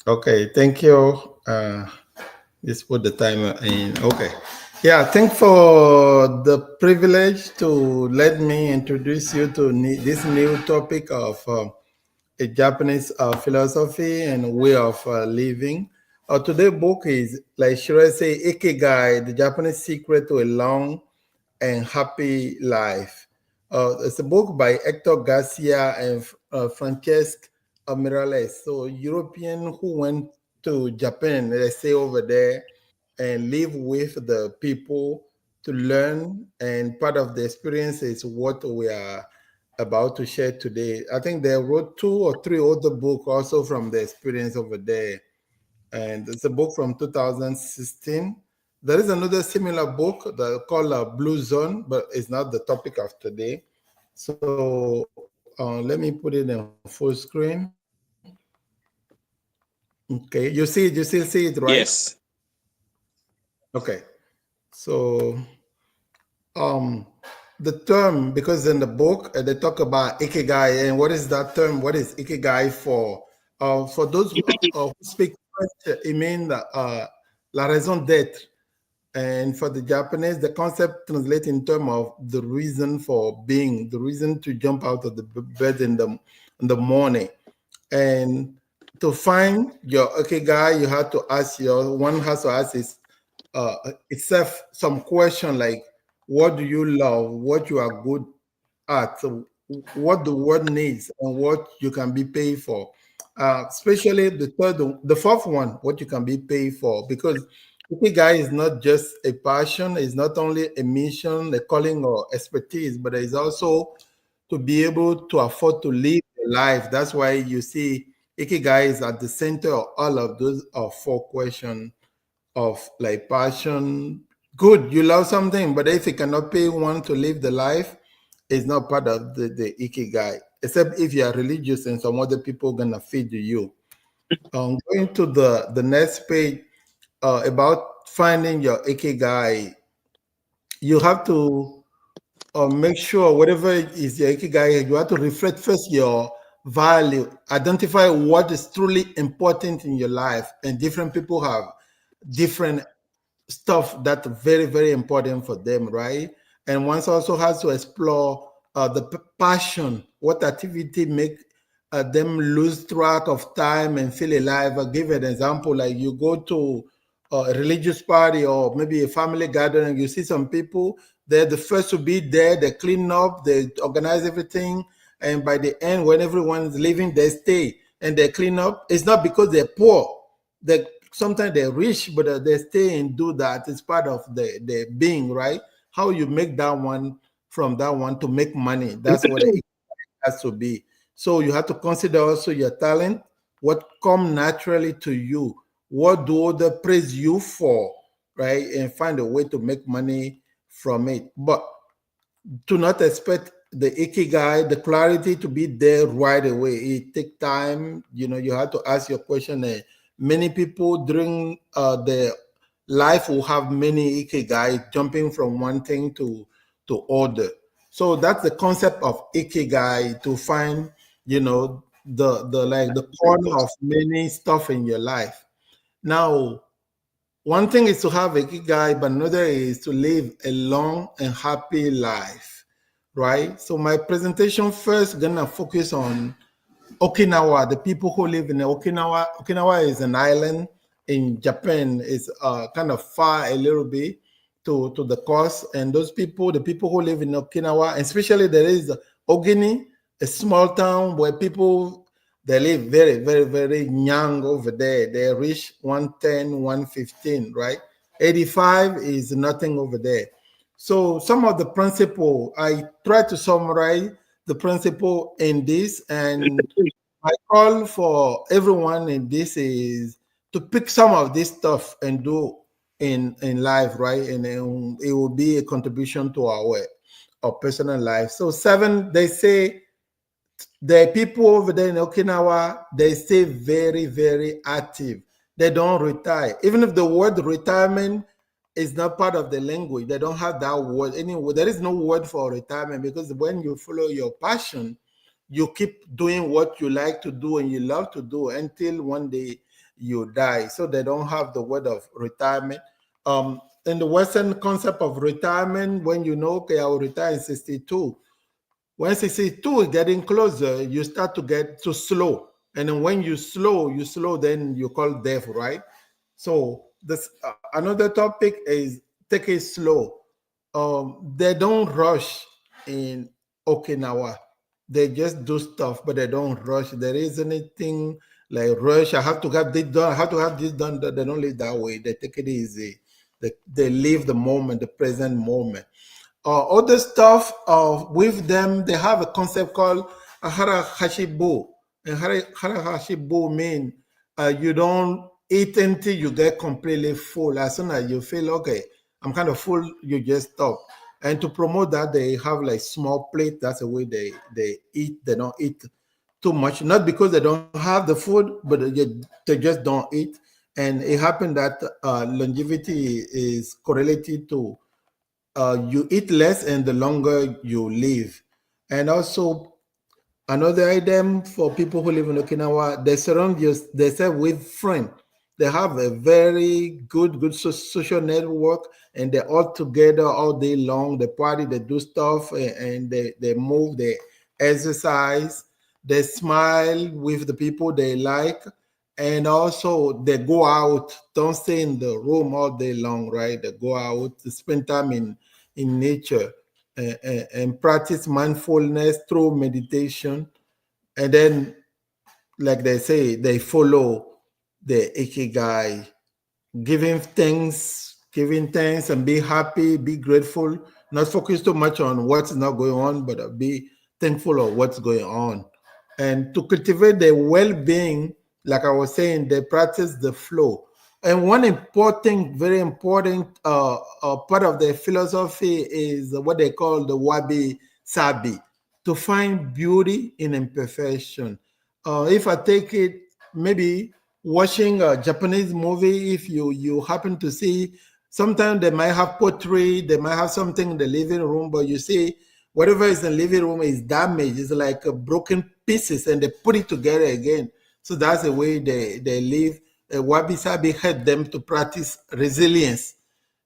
Okay, thank you. Just put the timer in. Okay. Yeah, thanks for the privilege to let me introduce you to this new topic of a Japanese philosophy and way of living. Today's book is, like, should I say, Ikigai, the Japanese secret to a long and happy life. It's a book by Hector Garcia and Francesc Miralles. So European who went to Japan, let's say over there, and live with the people to learn. And part of the experience is what we are about to share today. I think they wrote two or three other books also from the experience over there, and it's a book from 2016. There is another similar book that called Blue Zone, but it's not the topic of today. So let me put it in full screen. Okay, you see it, you still see it, right? Yes. Okay. So um the term, because in the book they talk about ikigai, and what is that term? What is ikigai for? For those who speak French, it means la raison d'être. And for the Japanese, the concept translates in terms of the reason for being, the reason to jump out of the bed in the morning. And to find your ikigai, you have to ask one has to ask itself some question like, what do you love, what you are good at, so what the world needs, and what you can be paid for. Especially the fourth one, what you can be paid for, because ikigai is not just a passion, it's not only a mission, a calling, or expertise, but it's also to be able to afford to live your life. That's why you see ikigai is at the center of all of those four questions of like passion. Good, you love something, but if you cannot pay one to live the life, it's not part of the ikigai. Except if you are religious and some other people gonna feed you. Going to the next page about finding your ikigai, you have to make sure whatever is your ikigai, you have to reflect first your value, identify what is truly important in your life, and different people have different stuff that's very very important for them, right? And one also has to explore the passion, what activity make them lose track of time and feel alive. I'll give an example, like you go to a religious party or maybe a family gathering, you see some people, they're the first to be there, they clean up, they organize everything, and by the end when everyone's leaving they stay and they clean up. It's not because they're poor, they sometimes they're rich, but they stay and do that. It's part of the being, right? How you make that one from that one to make money. That's what it has to be. So you have to consider also your talent, what come naturally to you, what do others praise you for, right? And find a way to make money from it. But do not expect the ikigai, the clarity to be there right away. It take time. You have to ask your question. Many people during their life will have many ikigai, jumping from one thing to other. So that's the concept of ikigai, to find, the like the corner of many stuff in your life. Now, one thing is to have a ikigai, but another is to live a long and happy life, right? So my presentation first gonna focus on Okinawa, the people who live in Okinawa. Okinawa is an island in Japan. It's kind of far a little bit to the coast. And those people, the people who live in Okinawa, especially there is Ogini, a small town where people, they live very, very, very young over there. They reach 110, 115, right? 85 is nothing over there. So some of the principle, I try to summarize the principle in this, and my call for everyone in this is to pick some of this stuff and do in life, right? And then it will be a contribution to our personal life. So seven, they say the people over there in Okinawa, they stay very, very active. They don't retire. Even if the word retirement is not part of the language, they don't have that word. Anyway, there is no word for retirement, because when you follow your passion, you keep doing what you like to do and you love to do until one day you die. So they don't have the word of retirement. In the Western concept of retirement, when you know, okay, I will retire in 62. When 62 is getting closer, you start to get too slow. And then when you slow, then you call death, right? So this another topic is take it slow. They don't rush in Okinawa. They just do stuff, but they don't rush. There is anything like rush. I have to have this done. I have to have this done. They don't live that way. They take it easy. They live the moment, the present moment. Other stuff with them, they have a concept called harahashibu. And harahashibu mean you don't eat until you get completely full. As soon as you feel, okay, I'm kind of full, you just stop. And to promote that, they have like small plate. That's the way they eat. They don't eat too much, not because they don't have the food, but they just don't eat. And it happened that longevity is correlated to you eat less and the longer you live. And also another item for people who live in Okinawa, they surround themselves with friends. They have a very good social network, and they're all together all day long. They party, they do stuff, and they move, they exercise, they smile with the people they like, and also they go out, don't stay in the room all day long, right? They go out to spend time in nature and practice mindfulness through meditation. And then, like they say, they follow the ikigai, giving thanks and be happy, be grateful, not focus too much on what's not going on, but be thankful of what's going on. And to cultivate their well-being, like I was saying, they practice the flow. And one important, very important part of their philosophy is what they call the wabi sabi, to find beauty in imperfection. If I take it, maybe watching a Japanese movie, if you happen to see, sometimes they might have pottery, they might have something in the living room, but you see, whatever is in the living room is damaged. It's like broken pieces, and they put it together again. So that's the way they live. Wabi Sabi helped them to practice resilience.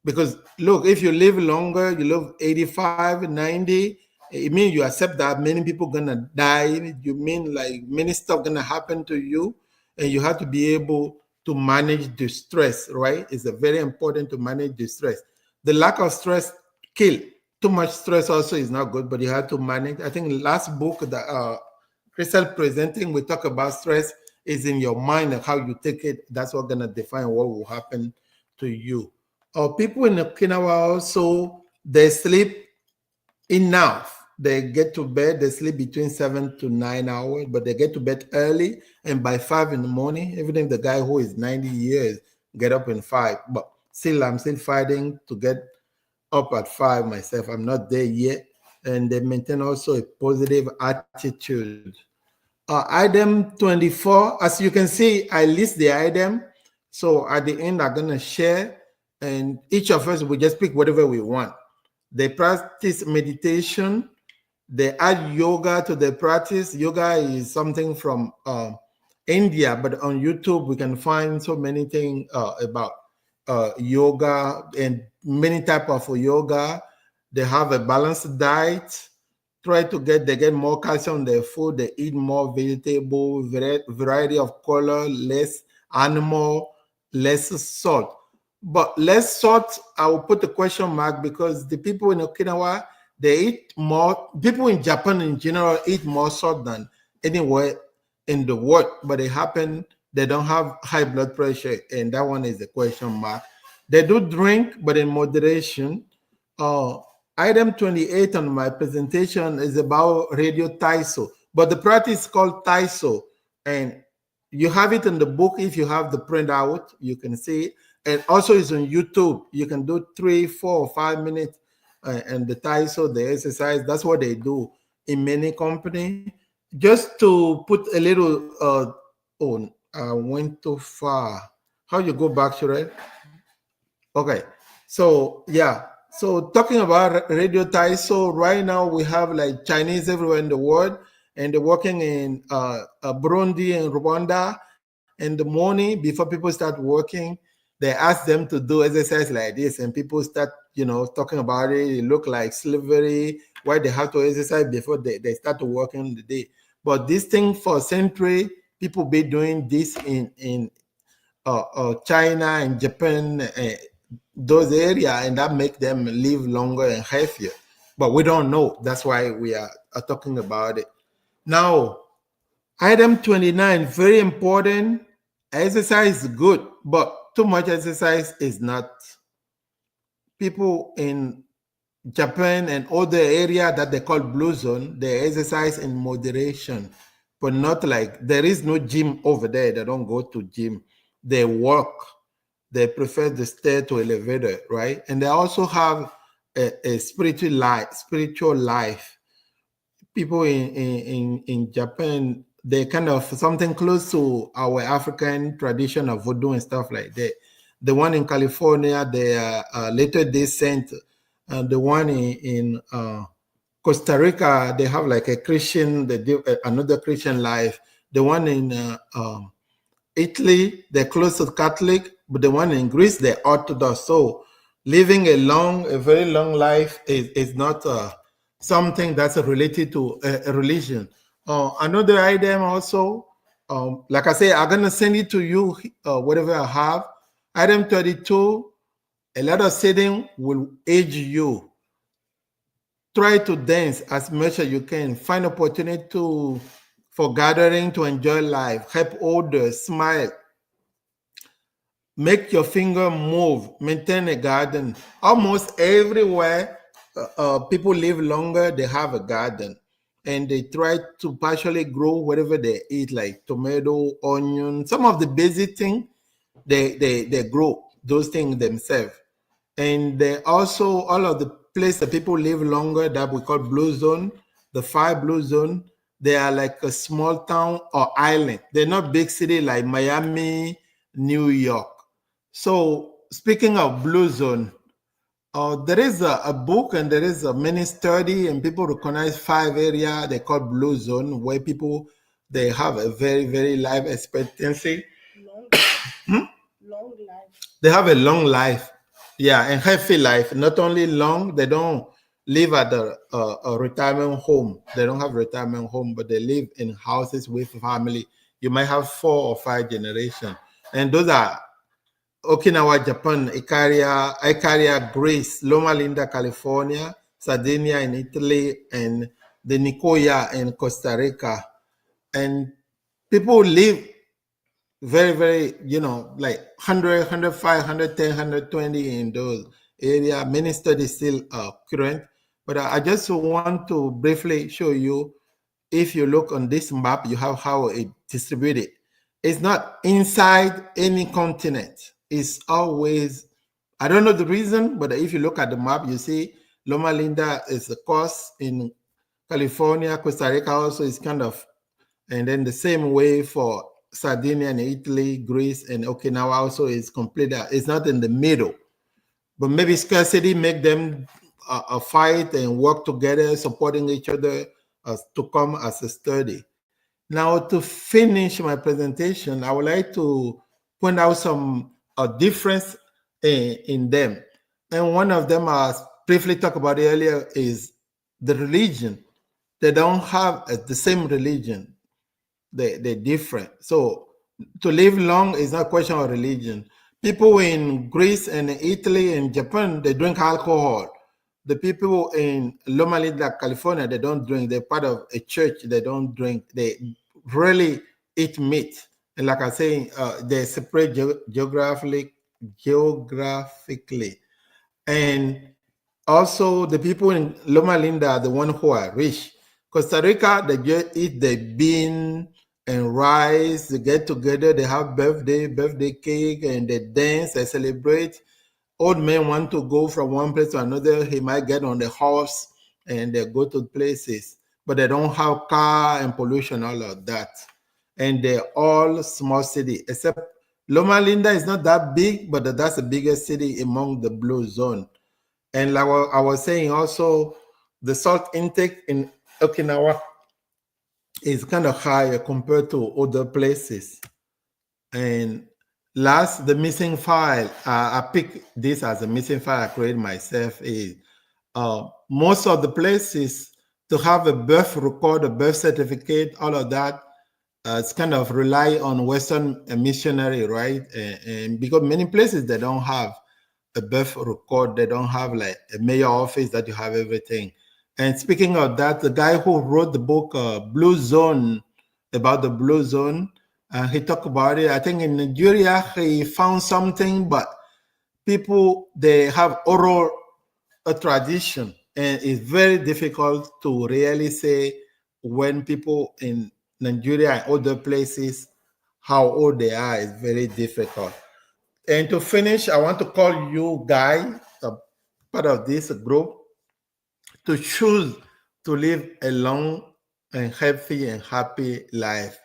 Because look, if you live longer, you live 85, 90, it means you accept that many people gonna die. You mean like many stuff gonna happen to you, and you have to be able to manage the stress, right? It's very important to manage the stress. The lack of stress kill. Too much stress also is not good, but you have to manage. I think last book that Crystal presenting, we talk about stress is in your mind and how you take it. That's what's gonna define what will happen to you. People in Okinawa also, they sleep enough. They get to bed, they sleep between 7 to 9 hours, but they get to bed early, and by 5 in the morning, even if the guy who is 90 years get up in 5, but still I'm still fighting to get up at 5 myself. I'm not there yet. And they maintain also a positive attitude. Item 24, as you can see, I list the item. So at the end, I'm gonna share, and each of us will just pick whatever we want. They practice meditation. They add yoga to their practice. Yoga is something from India, but on YouTube we can find so many things about yoga and many type of yoga. They have a balanced diet. They get more calcium in their food. They eat more vegetable, variety of color, less animal, less salt. But less salt, I will put a question mark, because the people in Okinawa, they eat more. People in Japan in general eat more salt than anywhere in the world, but they don't have high blood pressure, and that one is a question mark. They do drink, but in moderation. Uh, Item 28 on my presentation is about radio Taiso, but the practice is called Taiso, and you have it in the book. If you have the printout, you can see it. And also it's on YouTube. You can do 3, 4, or 5 minutes, and the Taiso, the exercise. That's what they do in many companies. Just to put a little, oh, I went too far. How you go back, Sherelle? Okay, so yeah, so talking about radio ties, so right now we have like Chinese everywhere in the world, and they're working in Burundi and Rwanda, in the morning before people start working, they ask them to do exercise like this, and people start, talking about it. It look like slavery, why they have to exercise before they start to work in the day. But this thing for century, people be doing this in China and Japan, those areas, and that make them live longer and healthier. But we don't know. That's why we are talking about it. Now, item 29, very important. Exercise is good, but too much exercise is not. People in Japan and other area that they call blue zone, they exercise in moderation, but not like, there is no gym over there. They don't go to gym. They walk. They prefer the stair to elevator, right? And they also have a spiritual life. People in Japan, they kind of something close to our African tradition of voodoo and stuff like that. The one in California, they are Latter Day Saint. The one in Costa Rica, they have like a Christian, they do another Christian life. The one in Italy, they're close to Catholic, but the one in Greece, they're Orthodox. So living a very long life is not something that's related to a religion. Another item also, like I say, I'm gonna send it to you, whatever I have. Item 32, a lot of sitting will age you. Try to dance as much as you can. Find opportunity for gathering to enjoy life. Help others, smile. Make your finger move. Maintain a garden. Almost everywhere people live longer, they have a garden. And they try to partially grow whatever they eat, like tomato, onion, some of the basic things, they grow those things themselves. And they also, all of the places that people live longer that we call blue zone, the 5 blue zone, they are like a small town or island. They're not big city like Miami, New York. So speaking of blue zone, there is a book and there is a many study, and people recognize 5 area they call blue zone, where people, they have a very, very life expectancy. Long life. They have a long life. Yeah, and healthy life. Not only long, they don't live at a retirement home. They don't have retirement home, but they live in houses with family. You might have 4 or 5 generations. And those are Okinawa, Japan, Icaria, Greece, Loma Linda, California, Sardinia in Italy, and the Nicoya in Costa Rica. And people live very, very, like 100, 105, 110, 120 in those areas. Many studies still current. But I just want to briefly show you, if you look on this map, you have how it distributed. It's not inside any continent. It's always, I don't know the reason, but if you look at the map, you see Loma Linda is the coast in California. Costa Rica also is kind of, and then the same way for Sardinia and Italy, Greece, and Okinawa also is completely, it's not in the middle. But maybe scarcity make them fight and work together, supporting each other to come as a study. Now, to finish my presentation, I would like to point out some difference in them. And one of them I briefly talked about earlier is the religion. They don't have the same religion. They're different. So to live long is not a question of religion. People in Greece and Italy and Japan, they drink alcohol. The people in Loma Linda, California, they don't drink. They're part of a church. They don't drink. They really eat meat. And like I say, they separate geographically. And also the people in Loma Linda are the ones who are rich. Costa Rica, they just eat the bean and rice. They get together. They have birthday cake, and they dance. They celebrate. Old men want to go from one place to another. He might get on the horse and they go to places, but they don't have car and pollution, all of that. And they're all small city, except Loma Linda is not that big, but that's the biggest city among the blue zone. And like I was saying also, the salt intake in Okinawa is kind of higher compared to other places. And last, the missing file. I picked this as a missing file I created myself. Is most of the places to have a birth record, a birth certificate, all of that. It's kind of rely on Western missionary, right? And because many places they don't have a birth record, they don't have like a mayor office that you have everything. And speaking of that, the guy who wrote the book Blue Zone, about the Blue Zone, he talked about it. I think in Nigeria he found something, but people they have oral tradition, and it's very difficult to really say when people in Nigeria and other places how old they are. Is very difficult. And to finish, I want to call you Guy, a part of this group, to choose to live a long and healthy and happy life.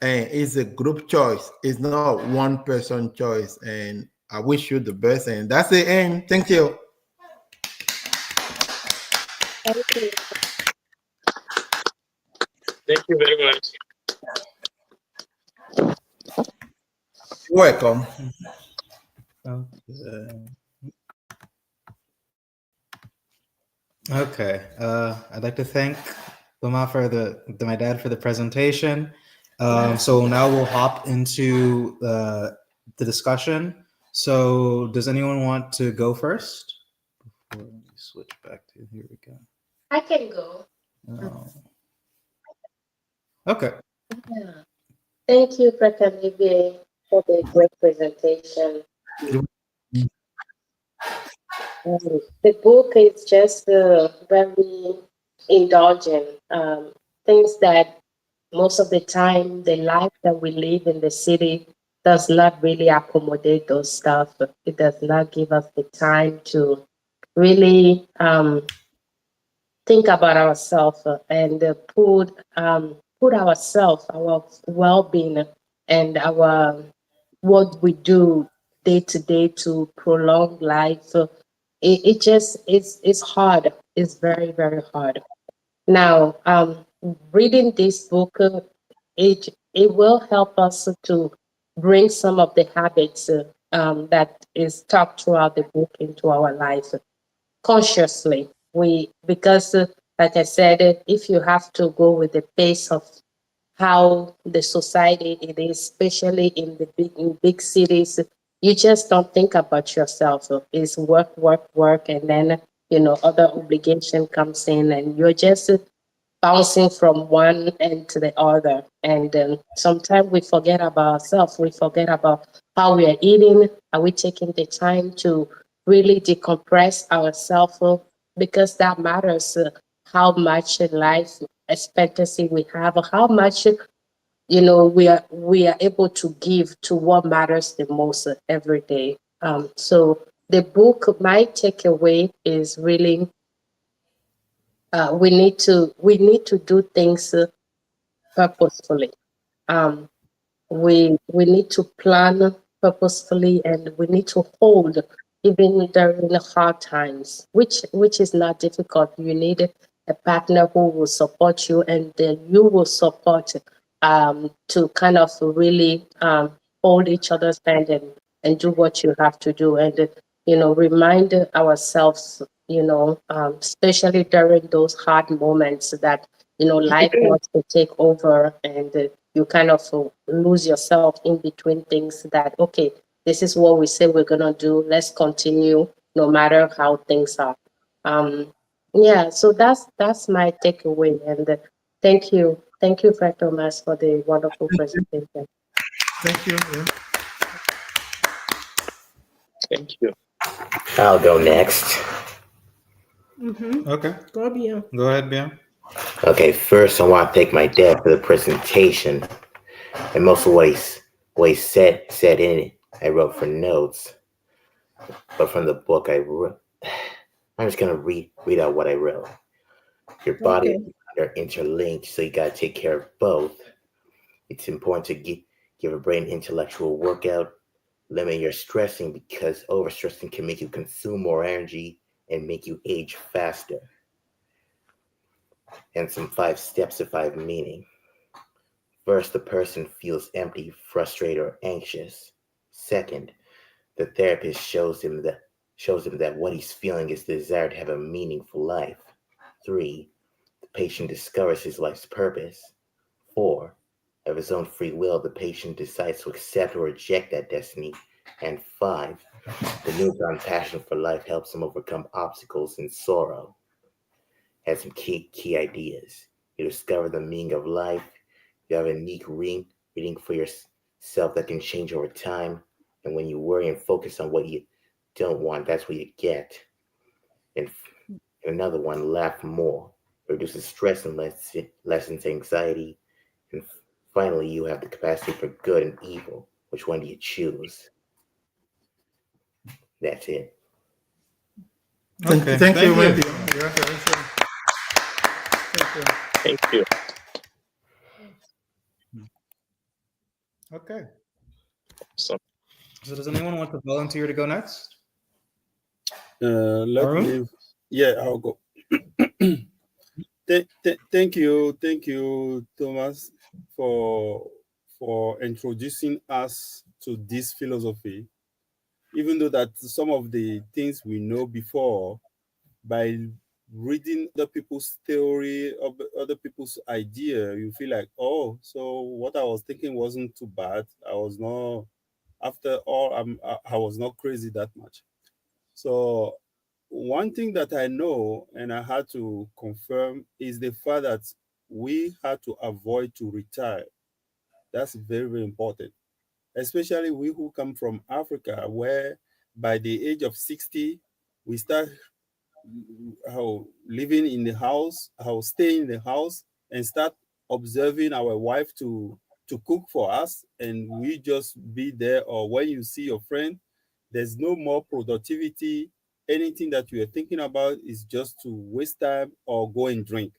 And it's a group choice. It's not one person choice. And I wish you the best. And that's the end. Thank you. Thank you. Thank you very much. You're welcome. Okay. I'd like to thank Lama my dad for the presentation. So now we'll hop into the discussion. So does anyone want to go first? Let me switch back to here we go. I can go. Okay. Yeah. Thank you, Francesc, for the great presentation. The book is just very indulgent. Things that most of the time, the life that we live in the city does not really accommodate those stuff. It does not give us the time to really think about ourselves and put ourselves, our well-being, and our what we do day to day to prolong life. It just it's hard. It's very very hard. Now, reading this book, it will help us to bring some of the habits that is taught throughout the book into our life consciously. Because like I said, if you have to go with the pace of how the society it is, especially in big cities, you just don't think about yourself. So it's work, work, work, and then other obligation comes in, and you're just bouncing from one end to the other. And sometimes we forget about ourselves. We forget about how we are eating. Are we taking the time to really decompress ourselves? Because that matters. How much life expectancy we have, how much we are able to give to what matters the most every day. So the book, my takeaway is really we need to do things purposefully. Um, we need to plan purposefully, and we need to hold even during the hard times, which is not difficult. You need a partner who will support you, and then you will support to kind of really hold each other's hand and do what you have to do, and remind ourselves, especially during those hard moments that life wants to take over, and you kind of lose yourself in between things that, okay, this is what we say we're going to do. Let's continue no matter how things are. Yeah, so that's my takeaway. And thank you. Thank you, Fred Thomas, for the wonderful presentation. Thank you. Yeah. Thank you. I'll go next. Okay. Go Bia. Go ahead, Bia. Okay, first I want to thank my dad for the presentation, and most of what he said in it, I wrote for notes. But from the book I wrote, I'm just gonna read out what I wrote. Your body and mind are interlinked, so you gotta take care of both. It's important to give a brain intellectual workout. Limit your stressing, because overstressing can make you consume more energy and make you age faster. And some 5 steps of 5 meaning. First, the person feels empty, frustrated, or anxious. Second, the therapist shows him that what he's feeling is the desire to have a meaningful life. 3, the patient discovers his life's purpose. 4, of his own free will, the patient decides to accept or reject that destiny. And 5, the newfound passion for life helps him overcome obstacles and sorrow. Has some key ideas. You discover the meaning of life. You have a unique reading for yourself that can change over time. And when you worry and focus on what you don't want, that's what you get. And another one, laugh more. It reduces stress and lessens anxiety. And finally, you have the capacity for good and evil. Which one do you choose? That's it. Thank you, Matthew. Yeah, thank you. Thank you. Okay. So, So does anyone want to volunteer to go next? Let Arun? me. Yeah, I'll go. Thank you, Thomas, for introducing us to this philosophy. Even though that some of the things we know before, by reading other people's theory, other people's idea, you feel like, oh, so what I was thinking wasn't too bad. I was not, after all, I was not crazy that much. So one thing that I know and I had to confirm is the fact that we had to avoid to retire. That's very, very important, especially we who come from Africa, where by the age of 60, we start living in the house, staying in the house, and start observing our wife to cook for us, and we just be there. Or when you see your friend, there's no more productivity. Anything that you are thinking about is just to waste time or go and drink.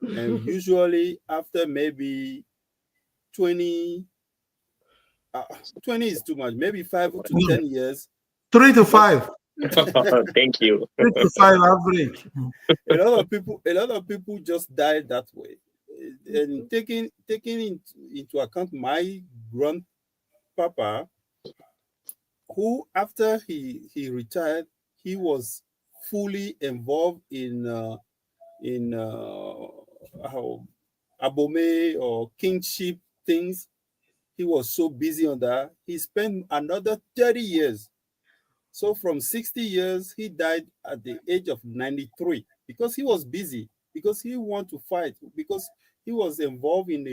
And usually after maybe 20 is too much, maybe 5 to 10 years. 3 to 5. thank you. 3 to 5 average. A lot of people just die that way. And taking into account my grandpapa, who after he retired, he was fully involved in abome or kingship things. He was so busy on that. He spent another 30 years. So from 60 years, he died at the age of 93 because he was busy, because he wanted to fight, because he was involved in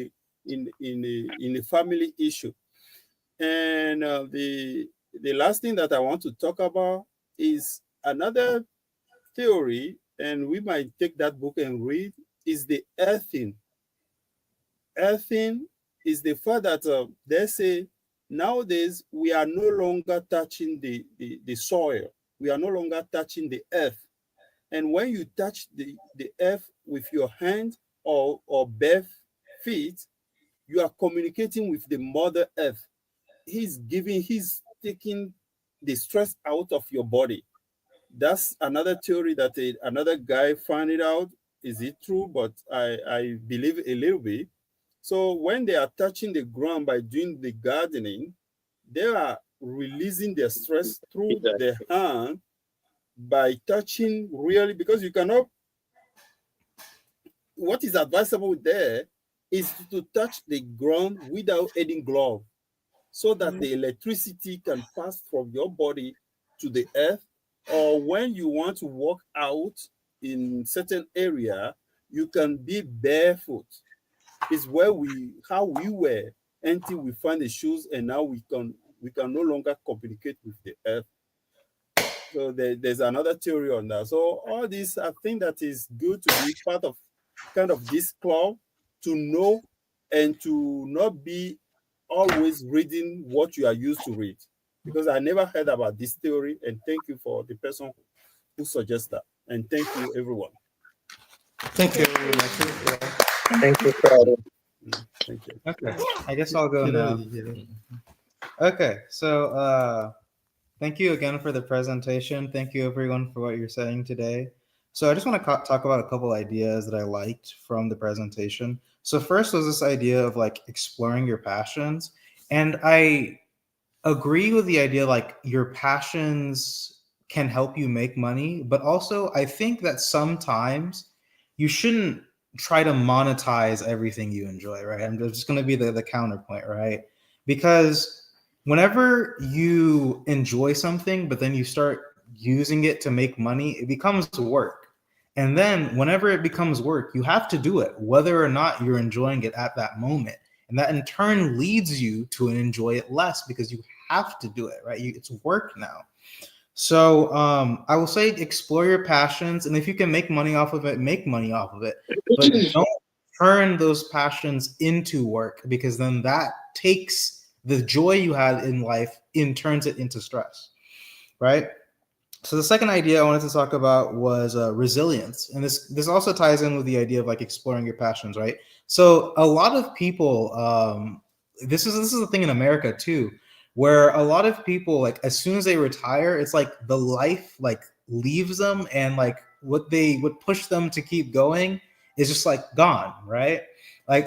the family issue. And the last thing that I want to talk about is another theory, and we might take that book and read, is the earthing. Earthing is the fact that they say nowadays we are no longer touching the soil. We are no longer touching the earth. And when you touch the earth with your hand or bare feet, you are communicating with the Mother Earth. He's taking the stress out of your body. That's another theory that another guy found it out. Is it true? But I believe a little bit. So when they are touching the ground by doing the gardening, they are releasing their stress through their hand by touching really, because you cannot, what is advisable there is to touch the ground without any glove, so that the electricity can pass from your body to the earth. Or when you want to walk out in certain area, you can be barefoot. Is how we were until we find the shoes, and now we can no longer communicate with the earth. So there's another theory on that. So all this, I think that is good to be part of kind of this club, to know and to not be always reading what you are used to read. Because I never heard about this theory, and thank you for the person who suggests that. And thank you, everyone. Thank you very much. Thank you, Father. Thank you. Okay. I guess I'll go now. Okay. So thank you again for the presentation. Thank you everyone for what you're saying today. So I just want to talk about a couple ideas that I liked from the presentation. So first was this idea of like exploring your passions. And I agree with the idea like your passions can help you make money, but also I think that sometimes you shouldn't try to monetize everything you enjoy, right? I'm just going to be the counterpoint, right? Because whenever you enjoy something, but then you start using it to make money, it becomes work. And then whenever it becomes work, you have to do it, whether or not you're enjoying it at that moment. And that in turn leads you to enjoy it less because you have to do it, right? It's work now. So I will say explore your passions. And if you can make money off of it, make money off of it. But don't turn those passions into work, because then that takes the joy you had in life and turns it into stress, right? So the second idea I wanted to talk about was resilience, and this also ties in with the idea of like exploring your passions, right? So a lot of people, this is a thing in America too, where a lot of people like as soon as they retire, it's like the life like leaves them, and like what they would push them to keep going is just like gone, right? Like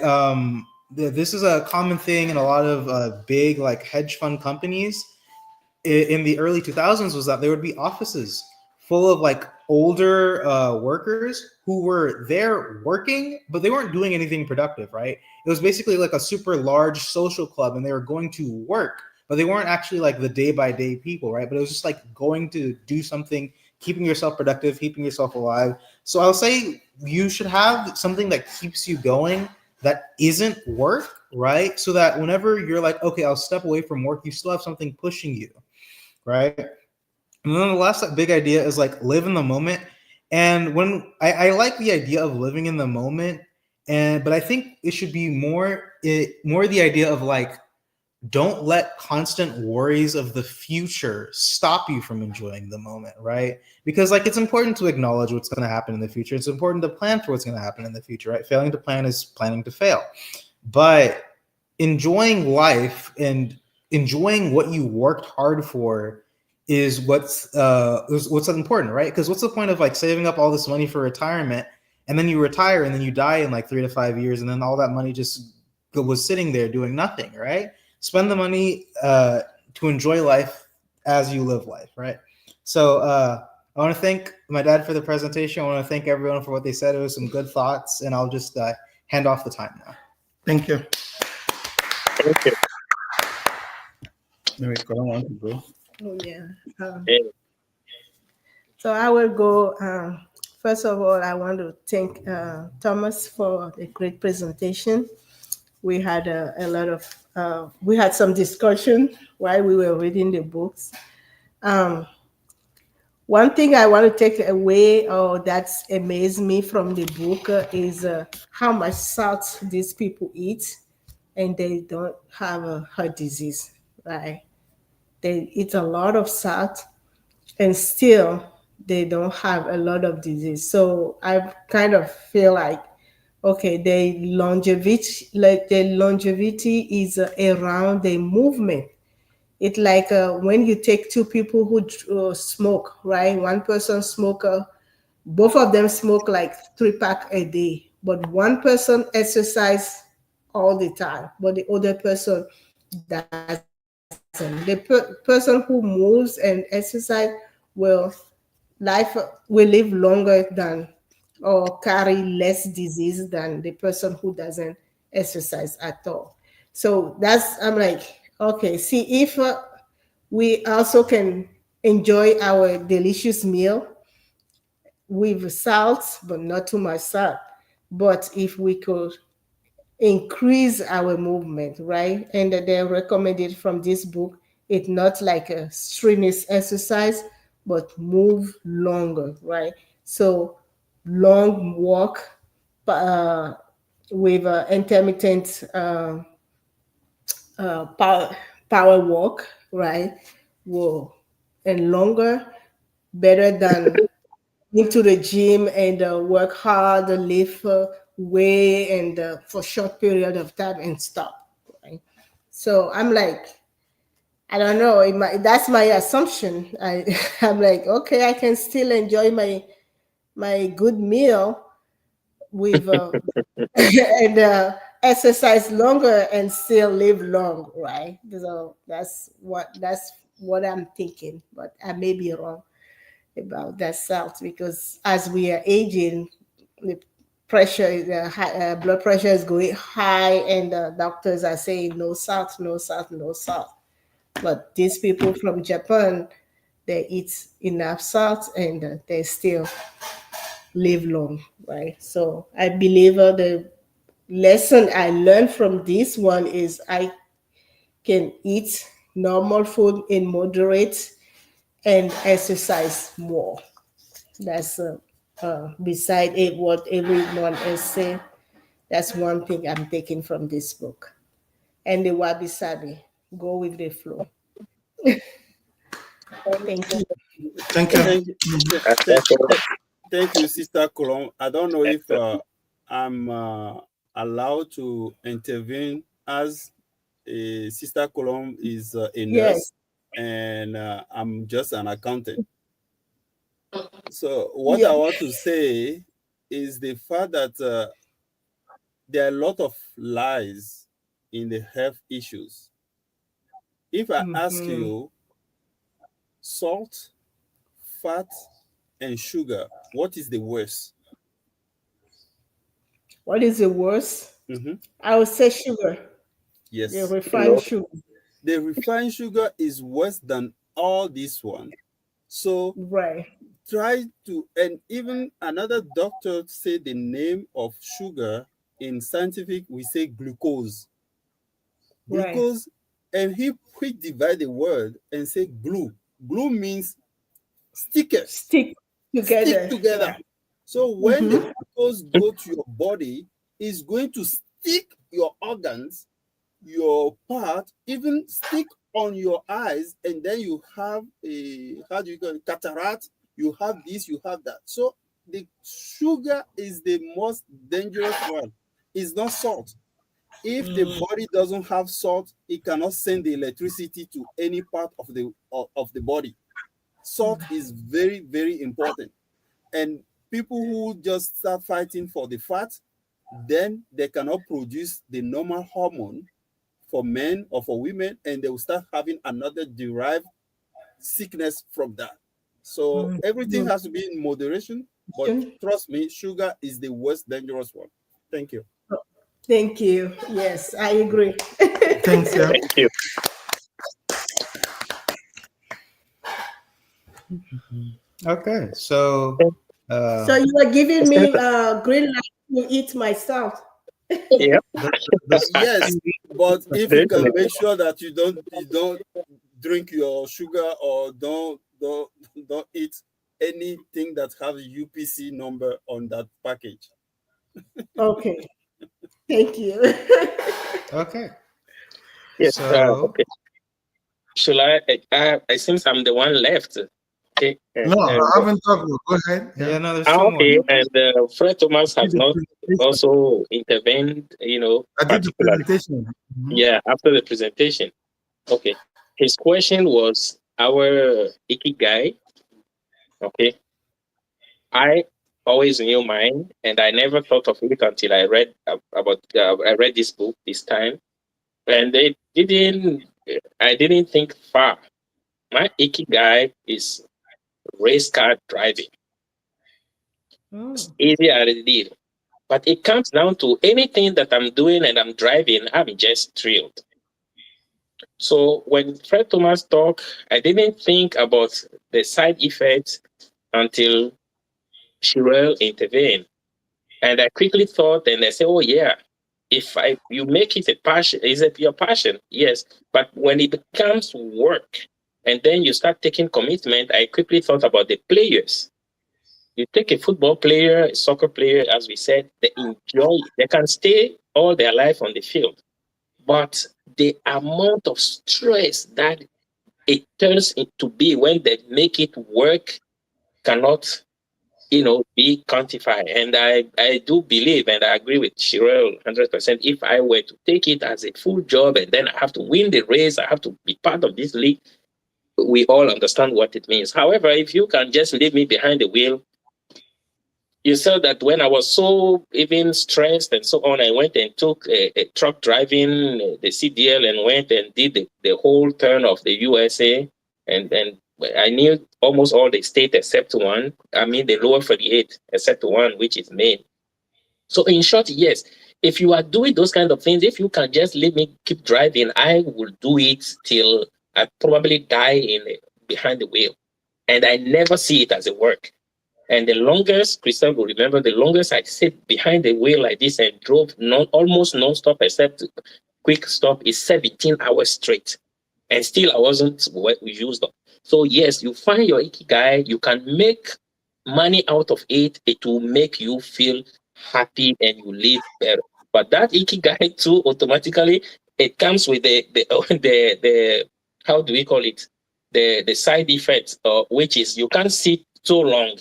this is a common thing in a lot of big like hedge fund companies in the early 2000s, was that there would be offices full of like older workers who were there working, but they weren't doing anything productive, right? It was basically like a super large social club, and they were going to work, but they weren't actually like the day by day people, right? But it was just like going to do something, keeping yourself productive, keeping yourself alive. So I'll say you should have something that keeps you going that isn't work, right? So that whenever you're like, okay, I'll step away from work, you still have something pushing you, right? And then the last big idea is like live in the moment. And when I like the idea of living in the moment, but I think it should be more the idea of like, don't let constant worries of the future stop you from enjoying the moment, right? Because like it's important to acknowledge what's going to happen in the future. It's important to plan for what's going to happen in the future, right? Failing to plan is planning to fail. But enjoying life and enjoying what you worked hard for is what's important, right? Because what's the point of like saving up all this money for retirement, and then you retire and then you die in like 3 to 5 years, and then all that money just was sitting there doing nothing, right? Spend the money to enjoy life as you live life, right? So I want to thank my dad for the presentation. I want to thank everyone for what they said. It was some good thoughts, and I'll just hand off the time now. Thank you. Thank you. Maybe I don't want to go. Oh, yeah. Yeah. So I will go. First of all, I want to thank Thomas for the great presentation. We had a lot of, we had some discussion while we were reading the books. One thing I want to take away, or that's amazed me from the book, is how much salt these people eat, and they don't have a heart disease, right? They eat a lot of salt, and still they don't have a lot of disease. So I kind of feel like, okay, the longevity is around the movement. It's like when you take two people who smoke, right? One person smoker, both of them smoke like 3 pack a day, but one person exercise all the time, but the other person doesn't. The person who moves and exercise will live longer than, or carry less disease than the person who doesn't exercise at all. So I'm like, okay, see if we also can enjoy our delicious meal with salt, but not too much salt. But if we could increase our movement, right? And they recommended from this book, it's not like a strenuous exercise, but move longer, right? So long walk with intermittent power walk, right? Whoa. And longer, better than into the gym and work hard, lift weight, and for short period of time and stop. Right? So I'm like, I don't know. That's my assumption. I'm like, okay, I can still enjoy my good meal with and exercise longer and still live long, right? So that's what I'm thinking, but I may be wrong about that salt because as we are aging, the blood pressure is going high, and the doctors are saying no salt, no salt, no salt. But these people from Japan, they eat enough salt and they still live long, right? So I believe the lesson I learned from this one is I can eat normal food in moderate and exercise more. That's beside it what everyone else said. That's one thing I'm taking from this book. And the wabi sabi, go with the flow. Thank you. Thank you. Thank you, That's all. thank you, Sister Colomb. I don't know if I'm allowed to intervene as Sister Colomb is a Yes. nurse and I'm just an accountant. So what Yeah. I want to say is the fact that there are a lot of lies in the health issues. If I ask Mhm. you salt, fat, and sugar, what is the worst? What is the worst? Mhm. I would say sugar, the Yes. refined sugar. The refined sugar is worse than all this one. So Right. try to, and even another doctor said the name of sugar in scientific, we say glucose. Right. Glucose, and he quick divide the word and say glue. Glue means stickers, Stick stick together. together. Yeah. So when the glucose go to your body, it's going to stick your organs, your part, even stick on your eyes, and then you have a, how do you call it, cataract, you have this, you have that. So the sugar is the most dangerous one. It's not salt. If the body doesn't have salt, it cannot send the electricity to any part of the body. Salt is very, very important. And people who just start fighting for the fat, then they cannot produce the normal hormone for men or for women, and they will start having another derived sickness from that. So everything has to be in moderation, but trust me, sugar is the worst dangerous one. Thank you. Thank you. Yes, I agree. Thanks, yeah. Thank you. Okay, so So you are giving Since- me green light to eat myself. Yep. Yes, but if you can Definitely. make sure that you don't drink your sugar or don't eat anything that has a UPC number on that package. Okay. Thank you. okay, Yes. so Okay. Shall I since I'm the one left. Okay. No, I haven't talked. Go ahead. yeah, no, there's Ah, two more. okay. And Fred Thomas Did has the not presentation. also intervened, I did the particularly. presentation. Mhm. Yeah, after the presentation. Okay. His question was our Ikigai. Okay. I always knew mine, and I never thought of it until I read I read this book this time, and I didn't think far. My Ikigai is race car driving. It's easy as it is. But it comes down to anything that I'm doing and I'm driving, I'm just thrilled. So when Fred Thomas talked, I didn't think about the side effects until Shirel intervened. And I quickly thought, and I said, oh, yeah, you make it a passion, is it your passion? Yes. But when it becomes work and then you start taking commitment, I quickly thought about the players. You take a football player, a soccer player, as we said, they enjoy it. They can stay all their life on the field. But the amount of stress that it turns into be when they make it work cannot, be quantified. And I do believe, and I agree with Shirel 100%. If I were to take it as a full job and then I have to win the race, I have to be part of this league, we all understand what it means. However, if you can just leave me behind the wheel, you said that when I was so even stressed and so on, I went and took a truck driving, the CDL, and went and did the whole turn of the USA. And I knew almost all the state except one. I mean, the lower 48, except one, which is Maine. So in short, yes, if you are doing those kind of things, if you can just let me keep driving, I will do it till I probably die behind the wheel. And I never see it as a work. And the longest, Christian will remember, the longest I sit behind the wheel like this and drove almost non-stop except quick stop is 17 hours straight. And still I wasn't used up. So yes, you find your ikigai, you can make money out of it. It will make you feel happy and you live better. But that ikigai too, automatically, it comes with the how do we call it? The side effects, which is you can't sit so long,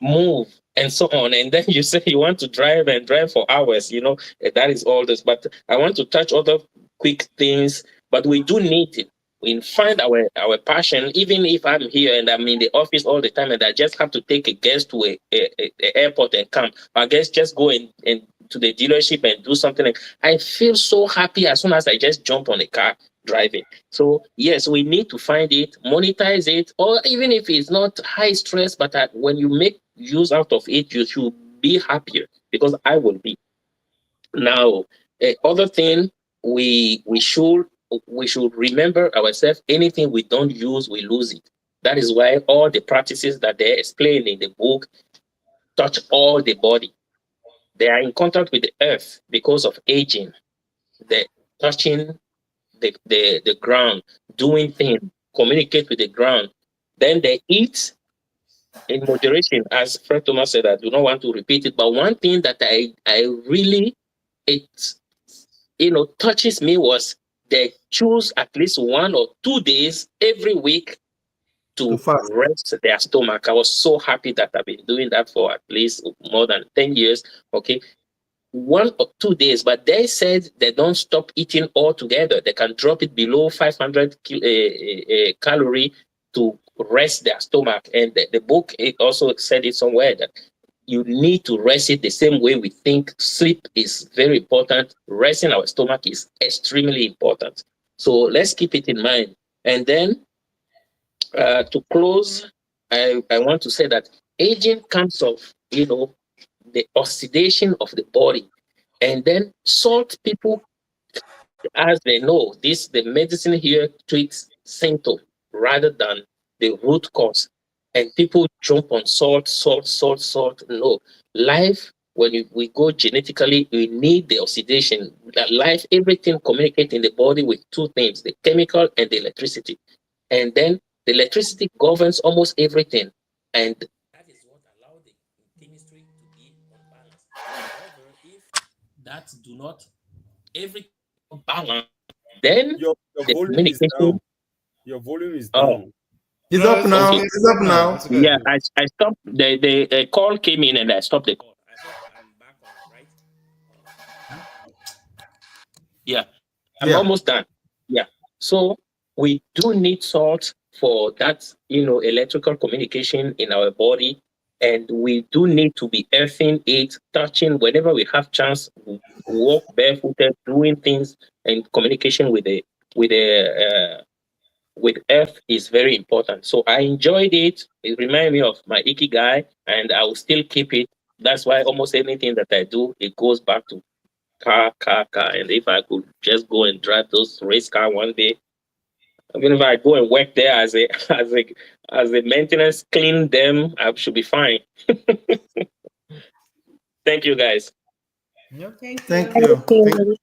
move, and so on. And then you say you want to drive and drive for hours, that is all this. But I want to touch other quick things, but we do need it. We find our passion, even if I'm here and I'm in the office all the time and I just have to take a guest to a airport and come. I guess just go and to the dealership and do something. I feel so happy as soon as I just jump on a car driving. So yes, we need to find it, monetize it, or even if it's not high stress, but when you make use out of it, you should be happier, because I will be. Now, other thing, we should remember ourselves. Anything we don't use, we lose it. That is why all the practices that they explain in the book touch all the body. They are in contact with the earth because of aging. They're touching the ground, doing things, communicate with the ground. Then they eat in moderation, as Fred Thomas said. I do not want to repeat it, but one thing that I really, it touches me was they choose at least 1 or 2 days every week to fast. rest their stomach. I was so happy that I've been doing that for at least more than 10 years. Okay. 1 or 2 days, but they said they don't stop eating altogether. They can drop it below 500 calorie to rest their stomach. And the book, it also said it somewhere that you need to rest it the same way we think sleep is very important. Resting our stomach is extremely important. So let's keep it in mind. And then to close, I want to say that aging comes of, the oxidation of the body. And then salt, people, as they know, the medicine here treats symptom rather than the root cause. And people jump on salt. No. Life, when we go genetically, we need the oxidation. That life, everything communicates in the body with 2 things, the chemical and the electricity. And then the electricity governs almost everything. And that is what allows the chemistry to be on balance. However, if that do not every balance, then Your the volume is communication. down. Your volume is Oh, down. It's No, up now. okay. It's up now. It's good. Yeah, I stopped. The call came in and I stopped the call. I hope I'm back on, right? Yeah, I'm Yeah. almost done. Yeah. So we do need salt for that, electrical communication in our body. And we do need to be earthing it, touching whenever we have chance, walk barefooted, doing things, and communication with with earth is very important. So I enjoyed it. It reminded me of my ikigai, and I will still keep it. That's why almost anything that I do, it goes back to car. And if I could just go and drive those race car one day, even if I go and work there as a as a maintenance, clean them, I should be fine. Thank you, guys. Yep. Thank you. Thank you. Okay.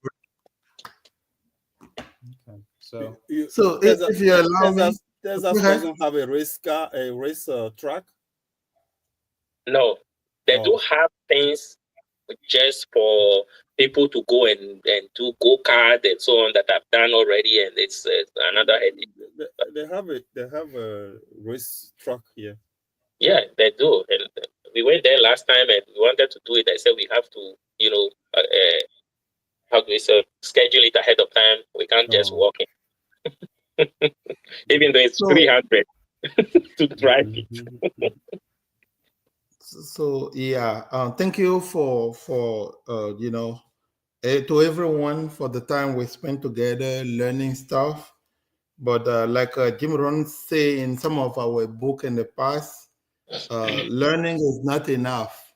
So So if you allow me, Texas okay. doesn't have a race car, a race track. No, they Oh. do have things just for people to go and do go-kart and so on that I've done already, and it's another headache. They have a race truck here. Yeah, they do. And we went there last time and we wanted to do it. I said we have to, how do we say, schedule it ahead of time. We can't just walk in. Even though it's So- 300 to drive it. So yeah, thank you for to everyone for the time we spent together learning stuff. But like Jim Rohn say in some of our book in the past, learning is not enough.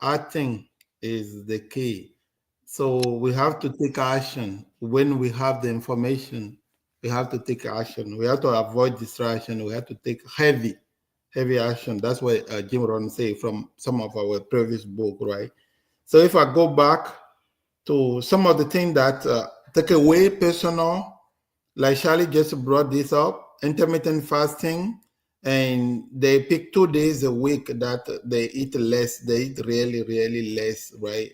Acting is the key. So we have to take action when we have the information. We have to take action. We have to avoid distraction. We have to take heavy action. That's what Jim Rohn say from some of our previous book, right? So if I go back to some of the things that take away personal, like Charlie just brought this up, intermittent fasting, and they pick 2 days a week that they eat less. They eat really, really less, right?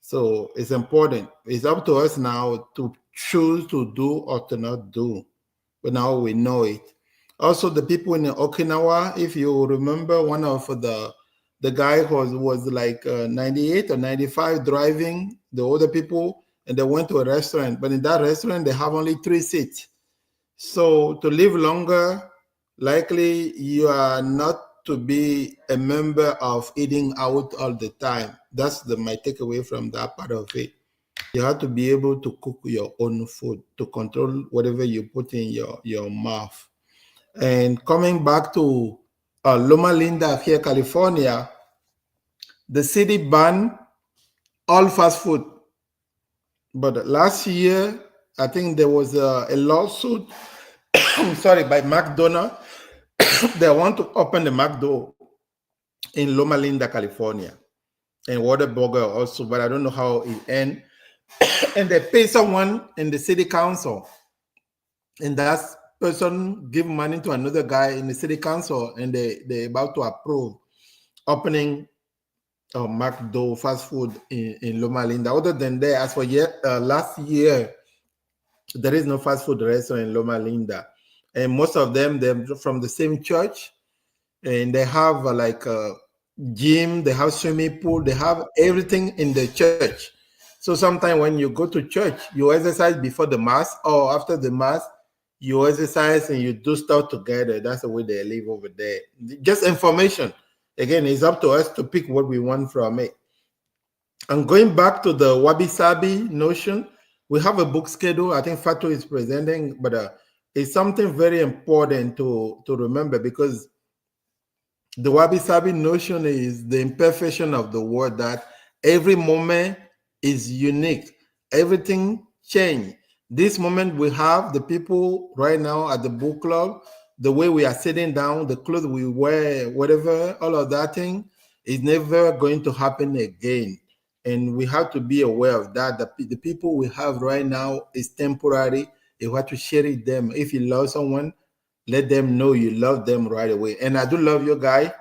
So it's important. It's up to us now to choose to do or to not do. But now we know it. Also, the people in Okinawa, if you remember, one of the guy was like 98 or 95 driving the older people, and they went to a restaurant. But in that restaurant, they have only 3 seats. So to live longer, likely you are not to be a member of eating out all the time. That's my takeaway from that part of it. You have to be able to cook your own food, to control whatever you put in your mouth. And coming back to Loma Linda here, California, the city banned all fast food. But last year, I think there was a lawsuit, sorry, by McDonald's. They want to open the McDo in Loma Linda, California, and Whataburger also, but I don't know how it ends. And they pay someone in the city council, and that person give money to another guy in the city council, and they about to approve opening McDo fast food in Loma Linda. Other than that, as for last year, there is no fast food restaurant in Loma Linda, and most of them they're from the same church, and they have like a gym, they have swimming pool, they have everything in the church. So sometimes when you go to church, you exercise before the mass or after the mass, you exercise and you do stuff together. That's the way they live over there. Just information. Again, it's up to us to pick what we want from it. And going back to the wabi sabi notion, we have a book schedule. I think Fatu is presenting, but it's something very important to remember, because the wabi sabi notion is the imperfection of the word, that every moment is unique. Everything change. This moment we have the people right now at the book club, the way we are sitting down, the clothes we wear, whatever, all of that thing is never going to happen again. And we have to be aware of that. The people we have right now is temporary. You have to share it them. If you love someone, let them know you love them right away. And I do love your guy.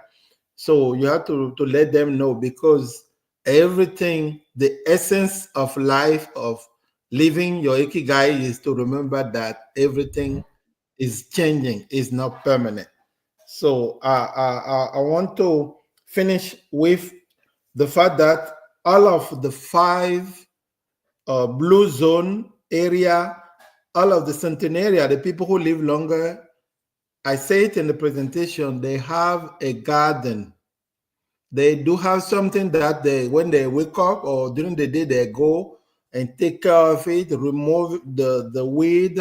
So you have to let them know, because everything, the essence of life, of living your ikigai, is to remember that everything is changing, is not permanent. So I want to finish with the fact that all of the 5 blue zone area, all of the centenaria, the people who live longer, I say it in the presentation, they have a garden. They do have something that they, when they wake up or during the day, they go and take care of it, remove the weed,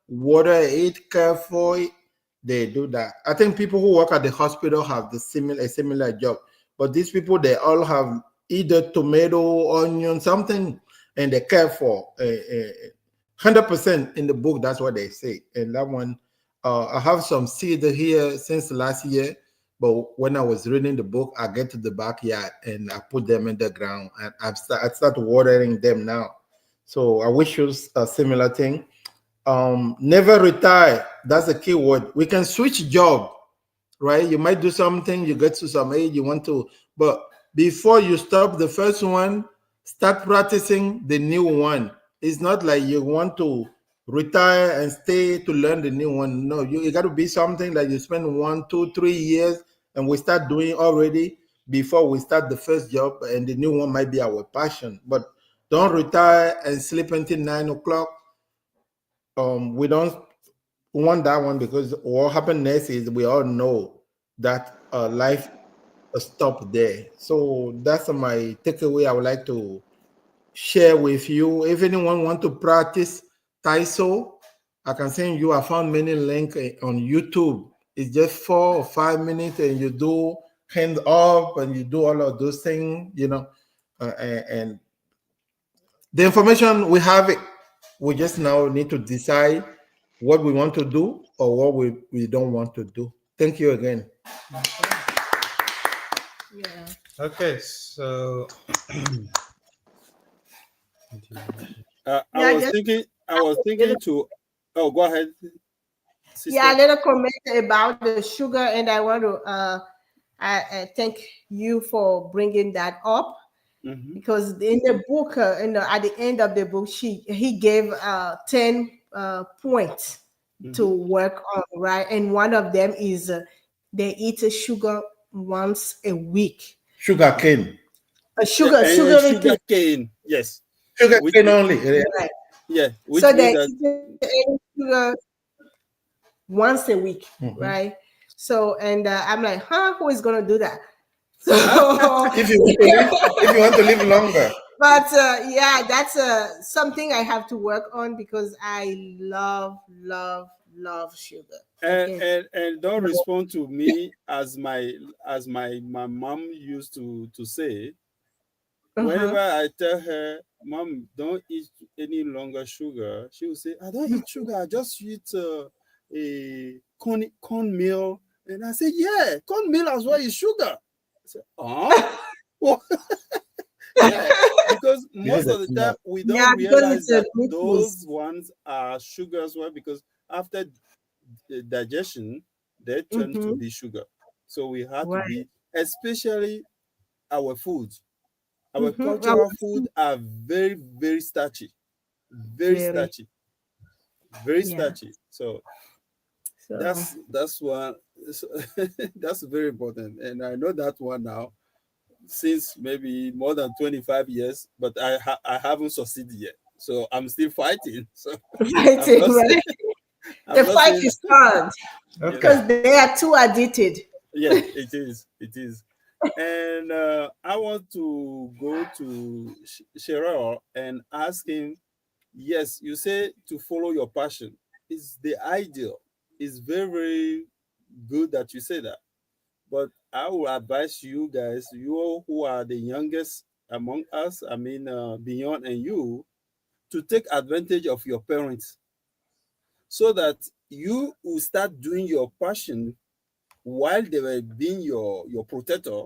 water it carefully. They do that. I think people who work at the hospital have a similar job. But these people, they all have either tomato, onion, something, and they care for 100% in the book. That's what they say. And that one, I have some seed here since last year. But when I was reading the book, I get to the backyard and I put them in the ground, and I start watering them now. So I wish you a similar thing. Never retire. That's a key word. We can switch job, right? You might do something, you get to some age, you want to, but before you stop the first one, start practicing the new one. It's not like you want to retire and stay to learn the new one. No, you got to be something like you spend 1, 2, 3 years, and we start doing already before we start the first job, and the new one might be our passion. But don't retire and sleep until 9 o'clock. We don't want that one, because what happened next is we all know that life stop there. So that's my takeaway I would like to share with you. If anyone want to practice Taiso, I can send you. I found many links on YouTube. It's just 4 or 5 minutes, and you do hand up, and you do all of those things. And the information we have it. We just now need to decide what we want to do or what we don't want to do. Thank you again. Yeah. Okay, so I Yeah, was just thinking. I was thinking to. Oh, go ahead, sister. yeah, a little comment about the sugar, and I want to I thank you for bringing that up Mhm. because in the book, at the end of the book, he gave 10 points to Mhm. work on, right? And one of them is they eat sugar once a week. Sugar cane. A Yeah, and sugary sugar cane, cane. Yes. Sugar Which cane only. Yeah. right? yeah, So which means they that eat sugar once a week, Mhm. right? So, and I'm like, huh, who is gonna do that? So, If you want to live longer. but yeah, that's something I have to work on because I love sugar. Okay. and don't respond to me as my mom used to say. Whenever Uh-huh. I tell her, "Mom, don't eat any longer sugar," she will say, "I don't eat sugar. I just eat a cornmeal." And I say, "Yeah, cornmeal as well is sugar." I say, "Huh?" Well, yeah, because This is most a of the time smart. we Yeah, don't because realize it's a that glucose. those ones are sugar as well. Because after the digestion, they turn to Mm-hmm. be sugar. So we have to Right. be, especially our food. Our Mm-hmm. cultural food are very, very starchy, very Very. starchy, very Yeah. starchy. So So that's one. That's very important, and I know that one now since maybe more than 25 years, but I haven't succeeded yet. So I'm still fighting. So I'm fighting, not saying right? I'm The not fight saying is hard okay. because they are too addicted. yeah, it is. It is. And I want to go to Cheryl and ask him. Yes, you say to follow your passion. It's the ideal. It's very, very good that you say that. But I will advise you guys, you who are the youngest among us, I mean, Beyond and you, to take advantage of your parents so that you will start doing your passion while they were being your protector,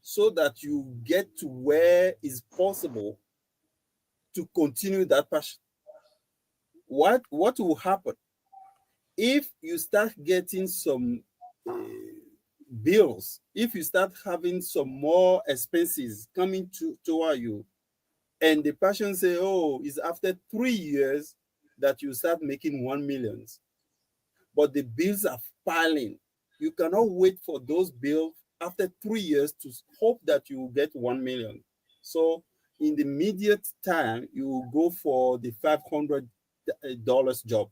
so that you get to where is possible to continue that passion. What will happen if you start getting some uh, bills, if you start having some more expenses coming toward you, and the person say, oh, it's after 3 years that you start making 1 million, but the bills are piling. You cannot wait for those bills after 3 years to hope that you will get 1 million. So in the immediate time, you will go for the $500 job,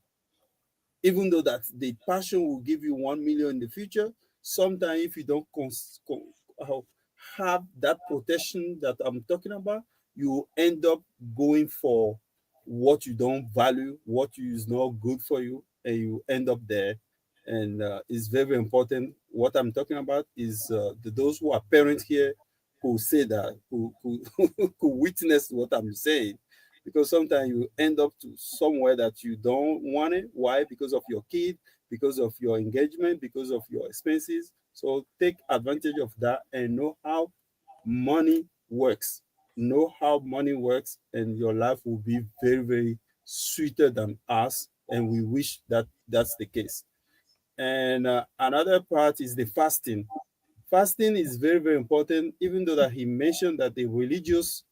even though that the passion will give you 1 million in the future. Sometimes if you don't have that protection that I'm talking about, you end up going for what you don't value, what is not good for you, and you end up there. And it's very important. What I'm talking about is those who are parents here who say that, who witness what I'm saying, because sometimes you end up to somewhere that you don't want it. Why? Because of your kid, because of your engagement, because of your expenses. So take advantage of that and know how money works. Know how money works, and your life will be very, very sweeter than us. And we wish that that's the case. And another part is the fasting. Fasting is very, very important, even though that he mentioned that the religious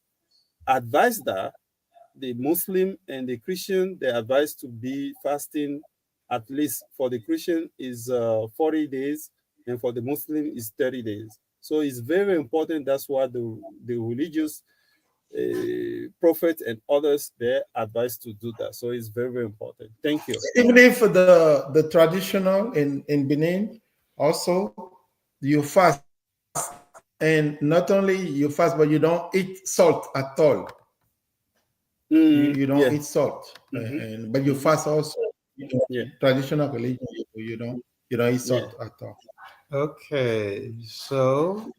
advise that the Muslim and the Christian, they advise to be fasting at least for the Christian is 40 days, and for the Muslim is 30 days. So it's very important. That's why the religious prophets and others, they advise to do that. So it's very, very important. Thank you. Even if the traditional in Benin also you fast and not only you fast, but you don't eat salt at all. You don't eat salt, and but you fast also. Traditional religion, you don't eat salt at all. Okay, so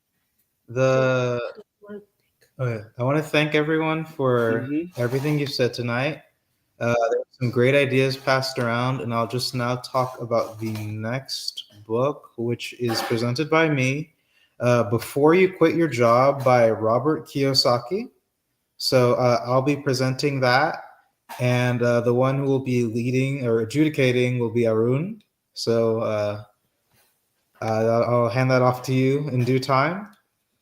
the I want to thank everyone for everything you said tonight. There were some great ideas passed around, and I'll just now talk about the next book, which is presented by me, Before You Quit Your Job by Robert Kiyosaki. So I'll be presenting that, and the one who will be leading or adjudicating will be Arun. So I'll hand that off to you in due time,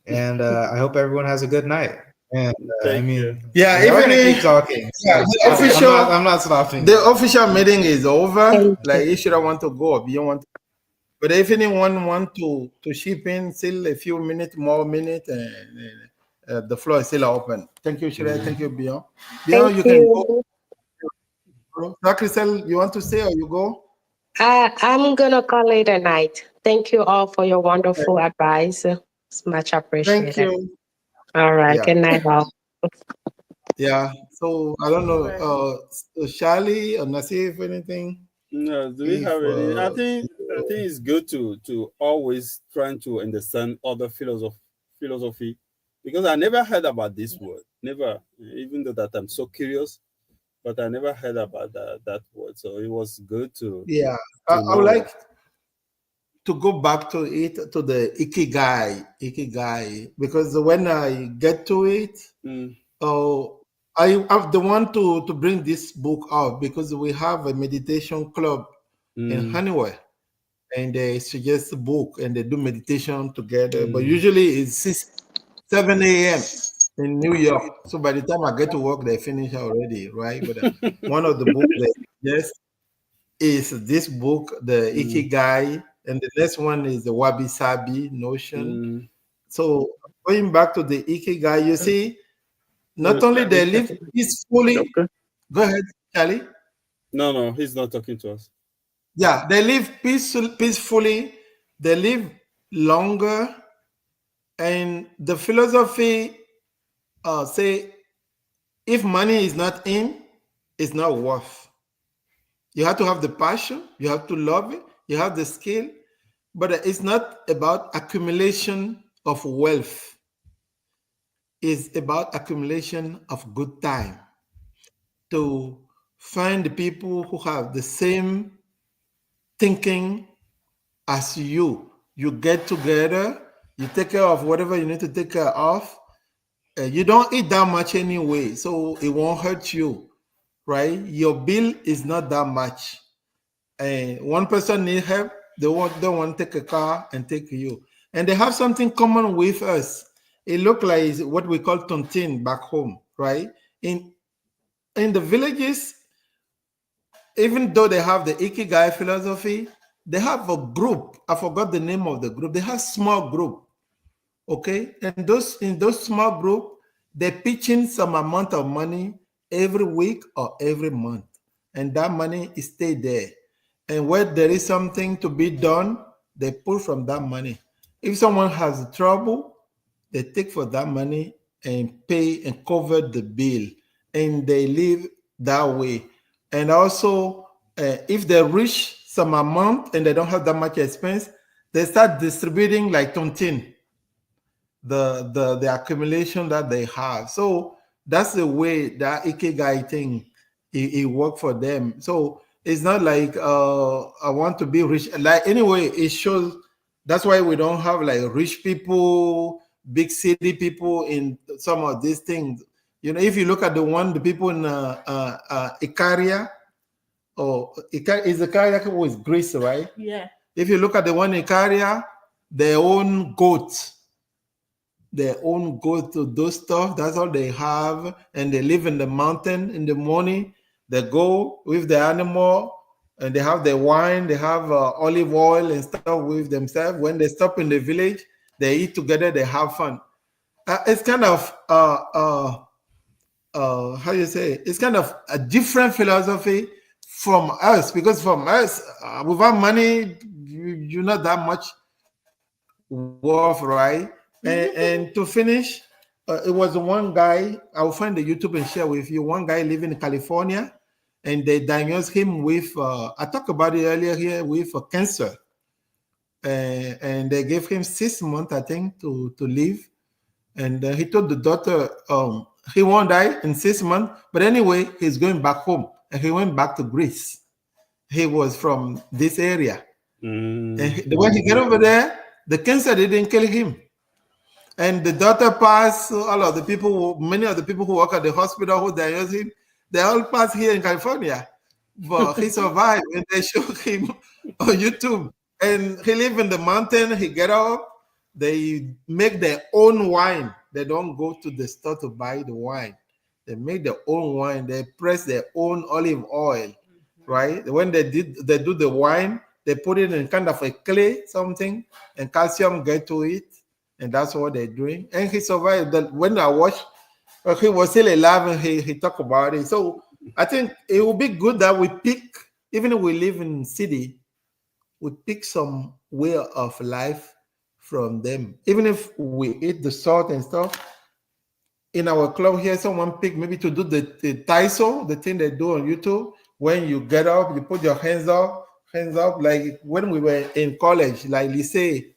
and I hope everyone has a good night. And I mean, yeah, we're gonna even keep talking. Yeah, the official. I'm not stopping. The official meeting is over. Thank Like you. you should want to go, you don't want. But if anyone want to ship in, still a few more minutes, and the floor is still open. Thank you, Shirley. Thank you, Beyond. Beyond, Thank you can go. you. Crystal, you want to say or you go? I'm gonna call it a night. Thank you all for your wonderful advice. It's much appreciated. Thank you. All right. Yeah. Good night, all. Yeah. So I don't know, Charlie or Nasif, anything? No, do we have any? I think uh, it's good to always trying to understand other philosophy, because I never heard about this word. Never, even though that I'm so curious, but I never heard about that word. So it was good to. Yeah, to I would like to go back to it, to the ikigai, because when I get to it, I have the one to bring this book out because we have a meditation club in Honeywell, and they suggest a book and they do meditation together. But usually it's 7 a.m. in New York. So by the time I get to work, they finish already, right? But one of the books they suggest is this book, the Ikigai, and the next one is the Wabi Sabi notion. So going back to the Ikigai, you see, not only they live peacefully. Go ahead, Charlie. No, he's not talking to us. Yeah, they live peacefully. They live longer, and the philosophy say if money is not in, it's not worth. You have to have the passion. You have to love it. You have the skill, but it's not about accumulation of wealth. It's about accumulation of good time. To find the people who have the same thinking as you. You get together, you take care of whatever you need to take care of. You don't eat that much anyway, so it won't hurt you, right? Your bill is not that much. And one person need help, don't want to take a car and take you. And they have something common with us. It look like what we call tontine back home, right? In the villages, even though they have the Ikigai philosophy, they have a group. I forgot the name of the group. They have small group, okay? And in those small group, they pitch in some amount of money every week or every month, and that money is stay there. And where there is something to be done, they pull from that money. If someone has trouble, they take for that money and pay and cover the bill, and they live that way. And also, if they reach some amount and they don't have that much expense, they start distributing like tontine, the accumulation that they have. So that's the way that Ikigai thing it worked for them. So it's not like I want to be rich. Like anyway, it shows. That's why we don't have like rich people, big city people in some of these things. You know, if you look at the people in Icaria, or is Icaria with Greece, right? Yeah. If you look at the one in Icaria, their own goats. Their own goats to do stuff. That's all they have, and they live in the mountain. In the morning, they go with the animal, and they have their wine. They have olive oil and stuff with themselves. When they stop in the village, they eat together. They have fun. It's kind of how you say? It's kind of a different philosophy from us, because from us, without money, you're not that much worth, right? And to finish, it was one guy, I'll find the YouTube and share with you. One guy living in California, and they diagnosed him with, I talked about it earlier here, with cancer. And they gave him 6 months, I think, to live. And he told the doctor he won't die in 6 months. But anyway, he's going back home. And he went back to Greece. He was from this area. And when he got over there, the cancer didn't kill him. And the doctor passed, all of the people, many of the people who work at the hospital who diagnosed him, they all passed here in California. But he survived, and they showed him on YouTube. And he live in the mountain, he get up, they make their own wine. They don't go to the store to buy the wine. They make their own wine. They press their own olive oil, right? When they do the wine, they put it in kind of a clay, something, and calcium get to it. And that's what they're doing. And he survived. That when I watched, he was still alive, and he talked about it. So I think it would be good that we pick, even if we live in city, we pick some way of life from them. Even if we eat the salt and stuff, in our club here, someone picked maybe to do the taiso, the thing they do on YouTube. When you get up, you put your hands up, like when we were in college, like lycée,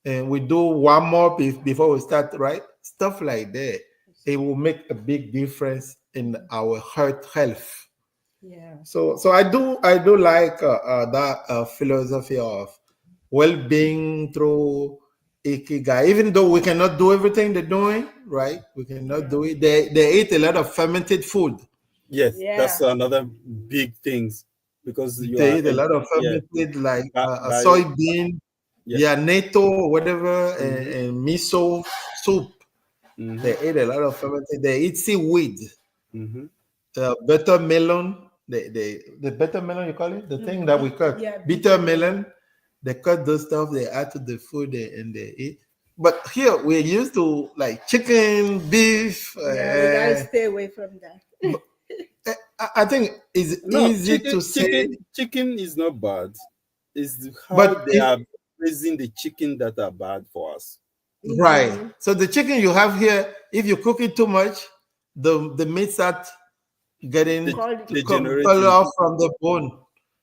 and we do warm up before we start, right? Stuff like that. It will make a big difference in our heart health. Yeah. So I do like that philosophy of well-being through Ikigai. Even though we cannot do everything they're doing, right? We cannot do it. They eat a lot of fermented food. Yes, Yeah. that's another big things because They eat a lot of fermented, like a by- soybean, natto, whatever, Mhm. and miso soup. Mhm. They eat a lot of fermented. They eat seaweed, Mhm. bitter melon. The bitter melon, you call it, the thing that we cut. Yeah, bitter melon. They cut those stuff. They add to the food and they eat. But here we're used to like chicken, beef. Yeah, we gotta stay away from that. I think it's easy to say. Chicken is not bad. It's how But they are raising the chicken that are bad for us. Right. So the chicken you have here, if you cook it too much, the meat start getting Degenerating. fell off from the bone.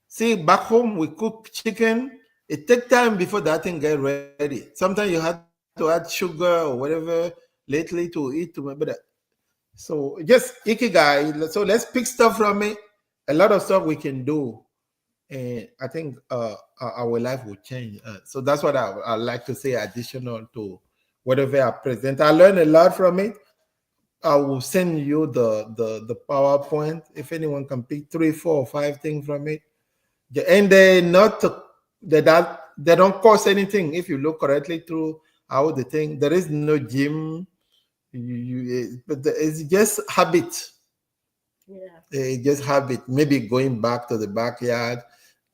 See, back home we cook chicken. It takes time before that thing get ready. Sometimes you have to add sugar or whatever lately to eat to remember that. So just ikigai. So let's pick stuff from it. A lot of stuff we can do, and I think our life will change. So that's what I like to say. Additional to whatever I present, I learned a lot from it. I will send you the PowerPoint if anyone can pick 3, 4, or 5 things from it. And they don't cost anything if you look correctly through how the thing. There is no gym. But it's just habit. Yeah. It's just habit. Maybe going back to the backyard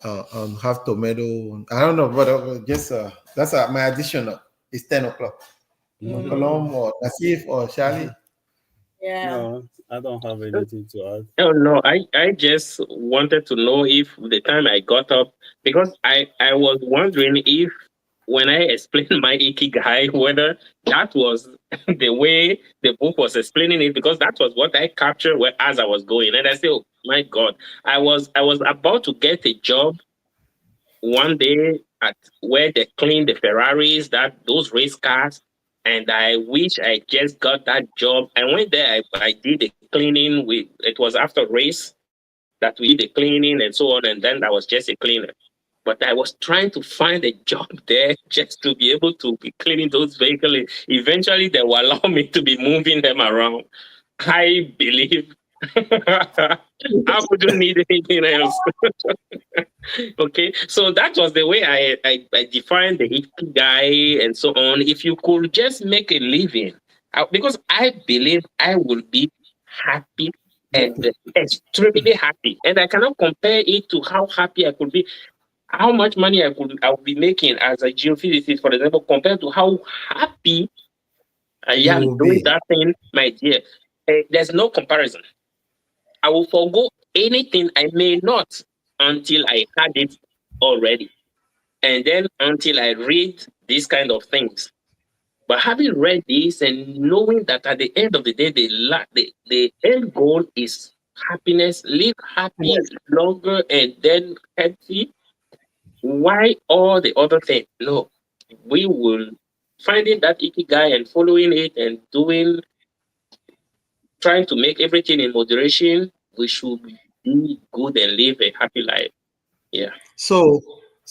and have tomato. I don't know, but just that's my additional. It's 10 o'clock. Colomb or Nasif or Charlie. Yeah. No, I don't have anything to add. Oh no, I just wanted to know if the time I got up, because I was wondering if when I explained my ikigai, whether that was the way the book was explaining it, because that was what I captured as I was going. And I said, oh my God, I was about to get a job one day at where they clean the Ferraris, those race cars. And I wish I just got that job. I went there, I did the cleaning. It was after race that we did the cleaning and so on. And then I was just a cleaner. But I was trying to find a job there just to be able to be cleaning those vehicles. Eventually, they will allow me to be moving them around. I believe I wouldn't need anything else. Okay, so that was the way I defined the ikigai and so on. If you could just make a living, because I believe I will be happy and extremely happy, and I cannot compare it to how happy I could be, how much money I would be making as a geophysicist, for example, compared to how happy I You am will doing be. that thing, my dear. There's no comparison. I will forgo anything I may not until I had it already. And then until I read these kind of things. But having read this and knowing that at the end of the day, the end goal is happiness, live happy longer and then healthy. Why all the other things? No, we will finding that ikigai and following it and trying to make everything in moderation. We should be good and live a happy life. Yeah. So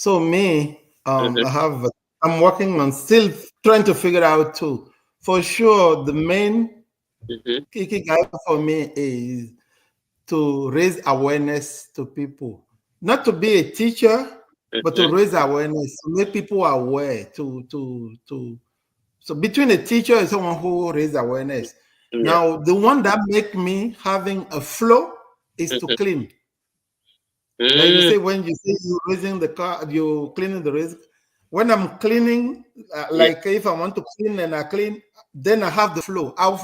me, Mhm. I'm working on still trying to figure out too. For sure, the main Mhm. ikigai for me is to raise awareness to people, not to be a teacher, but to Mhm. raise awareness, to make people aware. So between a teacher and someone who raise awareness. Yeah. Now, the one that make me having a flow is to Mhm. clean. Like you Mm. say, when you say you're raising the car, you're cleaning the race. When I'm cleaning, Yeah. like if I want to clean and I clean, then I have the flow. I'll